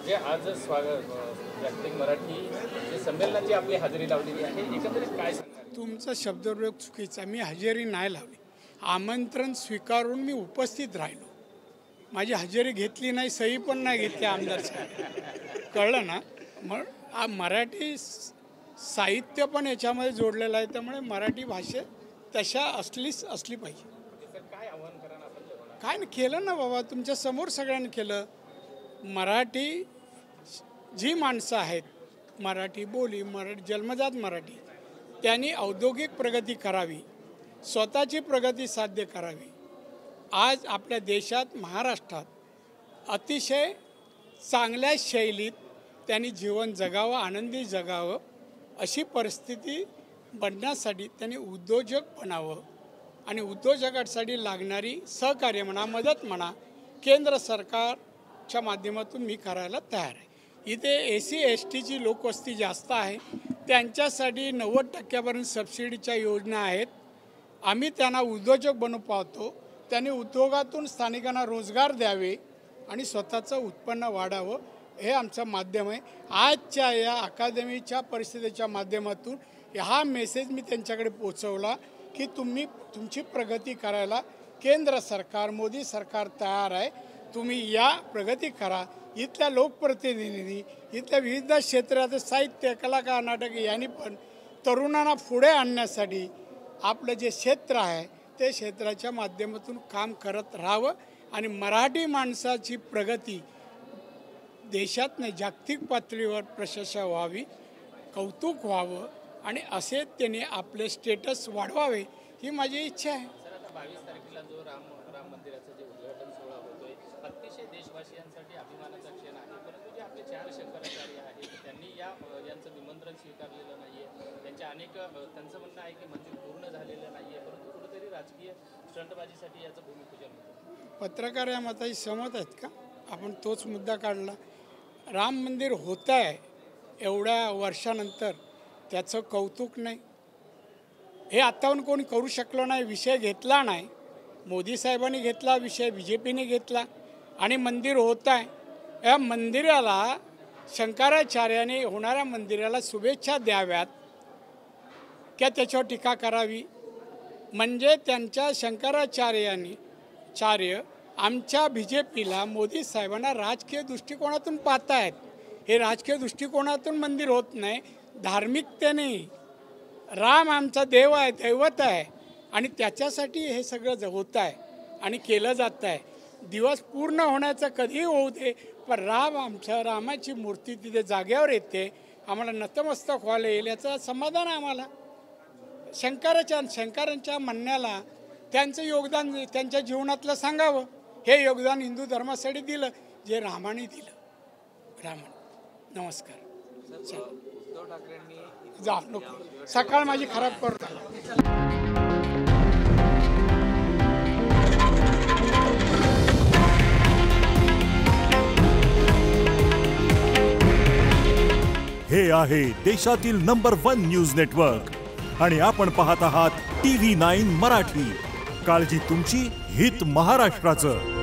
जे आज स्वागत जागतिक मराठी जे संमेलनाची आपली हजेरी लावलेली आहे, एकंदरीत काय सांगणार? तुमचा शब्दप्रयोग चुकीचा. मी हजेरी नाही लावली. आमंत्रण स्वीकारून मी उपस्थित राहिलो. माझी हजेरी घेतली नाही, सही पण नाही घेतली आमदार साहेब. कळलं ना? मग मराठी साहित्य पण याच्यामध्ये जोडलेलं आहे, त्यामुळे मराठी भाषा तशा असली पाहिजे. काय आव्हान करा ना आपण? काय नाही केलं ना बाबा, तुमच्या समोर सगळ्यांनी केलं. मराठी जी माणसं आहेत, मराठी बोली, मराठी जन्मजात मराठी, त्यांनी औद्योगिक प्रगती करावी, स्वतःची प्रगती साध्य करावी. आज आपल्या देशात, महाराष्ट्रात अतिशय चांगल्या शैलीत त्यांनी जीवन जगावं, आनंदी जगावं, अशी परिस्थिती बनण्यासाठी त्यांनी उद्योजक बनावं. आणि उद्योजकांसाठी लागणारी सहकार्य म्हणा, मदत म्हणा, केंद्र सरकारच्या माध्यमातून मी करायला तयार आहे. इथे SC STची लोकवस्ती जास्त आहे, त्यांच्यासाठी 90% सबसिडीच्या योजना आहेत. आम्ही त्यांना उद्योजक बनवू पाहतो. त्यांनी उद्योगातून स्थानिकांना रोजगार द्यावे आणि स्वतःचं उत्पन्न वाढावं, हे आमचं माध्यम आहे. आजच्या या अकादमीच्या परिस्थितीच्या माध्यमातून हा मेसेज मी त्यांच्याकडे पोचवला की तुमची प्रगती करायला केंद्र सरकार, मोदी सरकार तयार आहे. तुम्ही या, प्रगती करा. इथल्या लोकप्रतिनिधी, इथल्या विविध क्षेत्रात साहित्य, कलाकार, नाटक यांनी पण तरुणांना पुढे आणण्यासाठी आपलं जे क्षेत्र आहे ते क्षेत्राच्या माध्यमातून काम करत राहावं आणि मराठी माणसाची प्रगती देशात नाही जागतिक पातळीवर प्रशंसा व्हावी, कौतुक व्हावं आणि असे त्यांनी आपले स्टेटस वाढवावे, ही माझी इच्छा आहे. सर, आता 22 तारखेला जो राम मंदिराचं जे उद्घाटन सोहळा होतोय, अतिशय देशवासियांसाठी अभिमानाचा क्षण आहे. परंतु जे आपले 4 शंकराचार्य आहेत, त्यांनी यांचं निमंत्रण स्वीकारलेलं नाहीये. त्यांचं म्हणणं आहे की मंदिर पूर्ण झालेलं नाहीये, परंतु कुठेतरी राजकीय स्टंटबाजीसाठी याचं भूमिपूजन होतं. पत्रकार या मताशी सहमत आहेत का? आपण तोच मुद्दा काढला. राम मंदिर होत आहे एवढ्या वर्षानंतर, त्याचं कौतुक नाही, हे आत्ताहून कोणी करू शकलं नाही. विषय घेतला नाही, मोदी साहेबांनी घेतला विषय, BJPने घेतला आणि मंदिर होत आहे. या मंदिराला, शंकराचार्याने होणाऱ्या मंदिराला शुभेच्छा द्याव्यात किंवा त्याच्यावर टीका करावी. म्हणजे त्यांच्या शंकराचार्य आमच्या BJPला, मोदी साहेबांना राजकीय दृष्टिकोनातून पाहतायत. हे राजकीय दृष्टिकोनातून मंदिर होत नाही, धार्मिकतेने. राम आमचा देव आहे, दैवत आहे आणि त्याच्यासाठी हे सगळं होत आहे आणि केलं जात आहे. दिवस पूर्ण होण्याचं कधीही होऊ दे, पण रामाची मूर्ती तिथे जागेवर येते, आम्हाला नतमस्तक व्हायला येईल याचं समाधान आहे आम्हाला. शंकरांच्या म्हणण्याला त्यांचं योगदान त्यांच्या जीवनातलं सांगावं. हे योगदान हिंदू धर्मासाठी दिलं जे रामाने दिलं. नमस्कार. उद्धव ठाकरेंनी जा, नको, सकाळ माझी खराब करतो. हे आहे देशातील नंबर 1 न्यूज नेटवर्क आणि आपण पाहत आहात TV9 मराठी. काळजी तुमची, हित महाराष्ट्राचं.